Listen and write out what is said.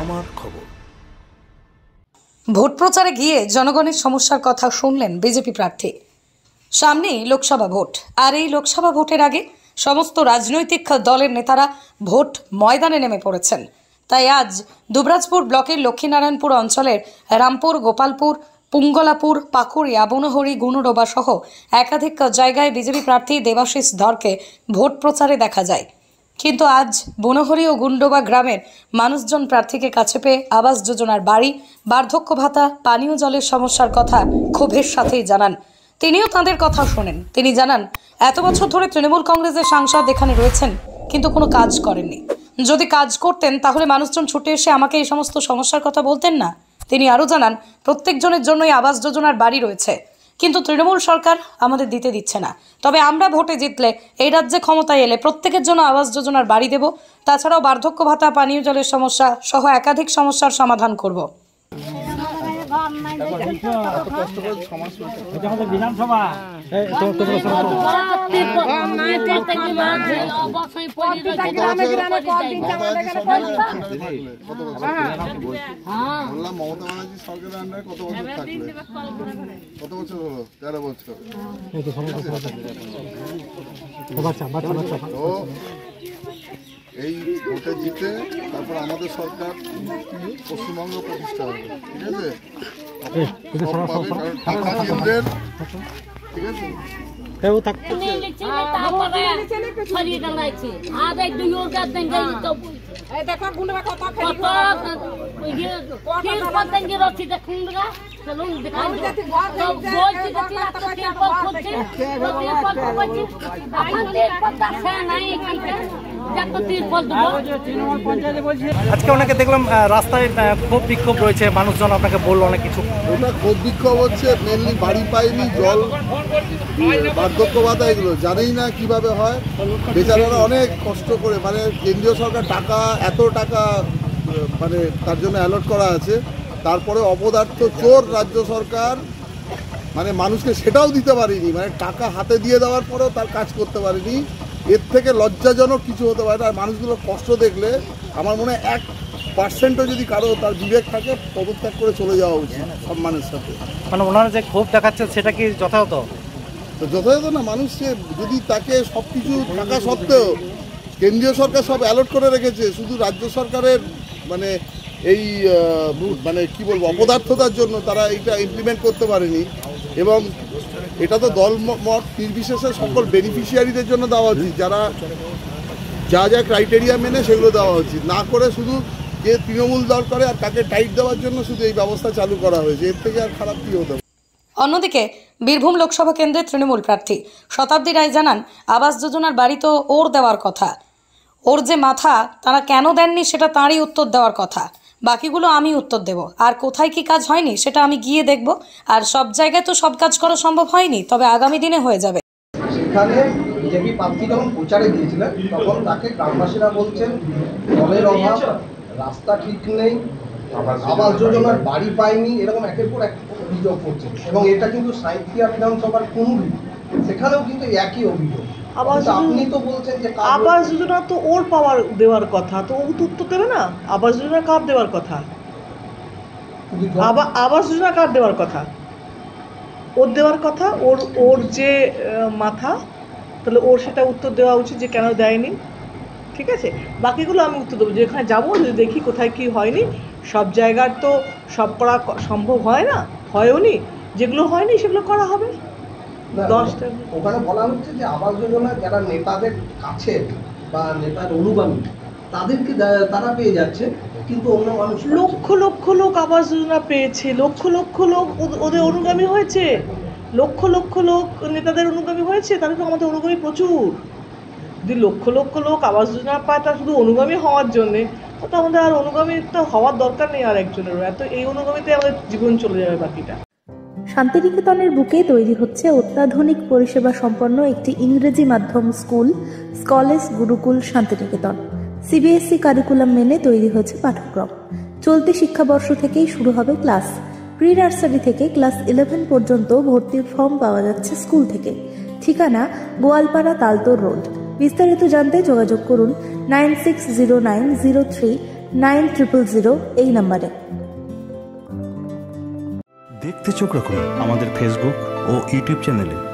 আমার খবর। ভোট প্রচারে গিয়ে জনগণের সমস্যার কথা শুনলেন বিজেপি প্রার্থী। সামনেই লোকসভা ভোট, আর এই লোকসভা ভোটের আগে সমস্ত রাজনৈতিক দলের নেতারা ভোট ময়দানে নেমে পড়েছেন। তাই আজ দুবরাজপুর ব্লকের লক্ষ্মীনারায়ণপুর অঞ্চলের রামপুর, গোপালপুর, পুঙ্গলাপুর, পাকুড়িয়া, বনহরি, গুনুডোবা সহ একাধিক জায়গায় বিজেপি প্রার্থী দেবাশিস ধরকে ভোট প্রচারে দেখা যায়। কিন্তু আজ বনহরি ও গুন্ডোবা গ্রামের মানুষজন প্রার্থীকে কাছে পেয়ে আবাস যোজনার বাড়ি, বার্ধক্য ভাতা, পানীয় জলের সমস্যার কথা ক্ষোভের সাথেই জানান। তিনিও তাঁদের কথা শোনেন। তিনি জানান, এত বছর ধরে তৃণমূল কংগ্রেসের সাংসদ এখানে রয়েছেন, কিন্তু কোনো কাজ করেননি। যদি কাজ করতেন তাহলে মানুষজন ছুটে এসে আমাকে এই সমস্ত সমস্যার কথা বলতেন না। তিনি আরও জানান, প্রত্যেকজনের জন্যই আবাস যোজনার বাড়ি রয়েছে, কিন্তু তৃণমূল সরকার আমাদের দিচ্ছে না। তবে আমরা ভোটে জিতলে, এই রাজ্যে ক্ষমতায় এলে প্রত্যেকের জন্য আবাস যোজনার বাড়ি দেব। তাছাড়াও বার্ধক্য ভাতা, পানীয় জলের সমস্যা সহ একাধিক সমস্যার সমাধান করব। কত বছর হলো? 13 বছর। এই ভোটে জিতে তারপর আমাদের সরকার পশ্চিমবঙ্গ প্রতিষ্ঠা হবে, ঠিক আছে? টাকা কেন্দ্রের, ঠিক আছে? আজকে অনেকে দেখলাম রাস্তায় ক্ষোভ বিক্ষোভ রয়েছে, মানুষজন আপনাকে বললো অনেক কিছু। ওটা ক্ষোভ বিক্ষোভ হচ্ছে মেনলি বাড়ি পায়নি, জল, বার্ধক্য ভাতা, এগুলো জানেই না কিভাবে হয়। বেচারারা অনেক কষ্ট করে, মানে কেন্দ্রীয় সরকার এত টাকা মানে তার জন্য অ্যালট করা আছে, তারপরে অপদার্থ চোর রাজ্য সরকার মানে মানুষকে সেটাও দিতে পারেনি, মানে টাকা হাতে দিয়ে দেওয়ার পরেও তার কাজ করতে পারেনি। এর থেকে লজ্জাজনক কিছু হতে পারে না। আর মানুষগুলোর কষ্ট দেখলে আমার মনে হয় 1% যদি কারো তার বিবেক থাকে, পদত্যাগ করে চলে যাওয়া উচিত সম্মানের সাথে। মানে ওনারা যে ক্ষোভ দেখাচ্ছে সেটা কি যথাযথ? তো যথাযথ না। মানুষকে যদি তাকে সব কিছু থাকা সত্ত্বেও কেন্দ্রীয় সরকার সব অ্যালট করে রেখেছে, শুধু রাজ্য সরকারের মানে এই মানে কি বলবো অপদার্থতার জন্য তারা এইটা ইমপ্লিমেন্ট করতে পারেনি। এবং এটা তো দল মত নির্বিশেষে সকল বেনিফিশিয়ারিদের জন্য দেওয়া উচিত, যারা যা ক্রাইটেরিয়া মেনে সেগুলো দেওয়া উচিত, না করে শুধু যে তৃণমূল দল করে আর তাকে টাইট দেওয়ার জন্য শুধু এই ব্যবস্থা চালু করা হয়েছে। এর থেকে আর খারাপ কী হতে পারে? অন্যদিকে বীরভূম লোকসভা কেন্দ্রের তৃণমূল প্রার্থী শতাব্দী রায় জানান, আবাস যোজনার বাড়ি তো ওর দেওয়ার কথা, ওর যে মাথা তারা কেন দেননি সেটা তাঁরই উত্তর দেওয়ার কথা, বাকিগুলো আমি উত্তর দেব। আর কোথায় কি কাজ হয়নি সেটা আমি গিয়ে দেখব। আর সব জায়গায় তো সব কাজ করা সম্ভব হয়নি, তবে আগামী দিনে হয়ে যাবে। সেখানে বিজেপি প্রার্থী যখন প্রচারে গিয়েছিলেন তখন তাকে গ্রামবাসীরা বলছেন জলের অভাব, রাস্তা ঠিক নেই, আবাস যোজনার বাড়ি পায়নি, এরকম একের পর এক অভিযোগ করছেন। এবং এটা কিন্তু সাঁইথিয়া বিধানসভার কুমুরি, সেখানেও কিন্তু একই অভিযোগ। আপনি তো বলছেন যে আবাস যোজনা তো ওর পাওয়ার দেওয়ার কথা, তো ও তো উত্তর দেবে না। আবাস যোজনা কার দেওয়ার কথা? আবাস যোজনা কার দেওয়ার কথা? ওর দেওয়ার কথা। ওর যে মাথা, তাহলে ওর সেটা উত্তর দেওয়া উচিত যে কেন দেয়নি। ঠিক আছে, বাকিগুলো আমি উত্তর দেবো। যেখানে যাবো যদি দেখি কোথায় কি হয়নি, সব জায়গার তো সব করা সম্ভব হয় না, হয়ওনি। যেগুলো হয়নি সেগুলো করা হবে। 10টা ওখানে বলা হচ্ছে যে আবাস যোজনা যারা নেতাদের কাছে বা নেতার অনুগামী তাদেরকে তারা পেয়ে যাচ্ছে, কিন্তু অন্য মানুষ লক্ষ লক্ষ লোক আবাস যোজনা পেয়েছে, লক্ষ লক্ষ লোক ওদের অনুগামী হয়েছে, লক্ষ লক্ষ লোক নেতাদের অনুগামী হয়েছে। তাহলে তো আমাদের অনুগামী প্রচুর। যদি লক্ষ লক্ষ লোক আবাস যোজনা পায় তা শুধু অনুগামী হওয়ার জন্যে, তো আমাদের আর অনুগামী তো হওয়ার দরকার নেই আর একজনেরও। এত এই অনুগামীতে আমাদের জীবন চলে যাবে বাকিটা। শান্তিনিকেতনের বুকে তৈরি হচ্ছে অত্যাধুনিক পরিষেবা সম্পন্ন একটি ইংরেজি মাধ্যম স্কুল, স্কলেজ গুরুকুল শান্তিনিকেতন। সিবিএসই কারিকুলাম মেনে তৈরি হয়েছে পাঠ্যক্রম। চলতি শিক্ষাবর্ষ থেকেই শুরু হবে ক্লাস। প্রি নার্সারি থেকে ক্লাস 11 পর্যন্ত ভর্তির ফর্ম পাওয়া যাচ্ছে স্কুল থেকে। ঠিকানা গোয়ালপাড়া, তালতোর রোড। বিস্তারিত জানতে যোগাযোগ করুন 960903 9000 এই নম্বরে। দেখতে চোখ রাখুন আমাদের ফেসবুক ও ইউটিউব চ্যানেলে।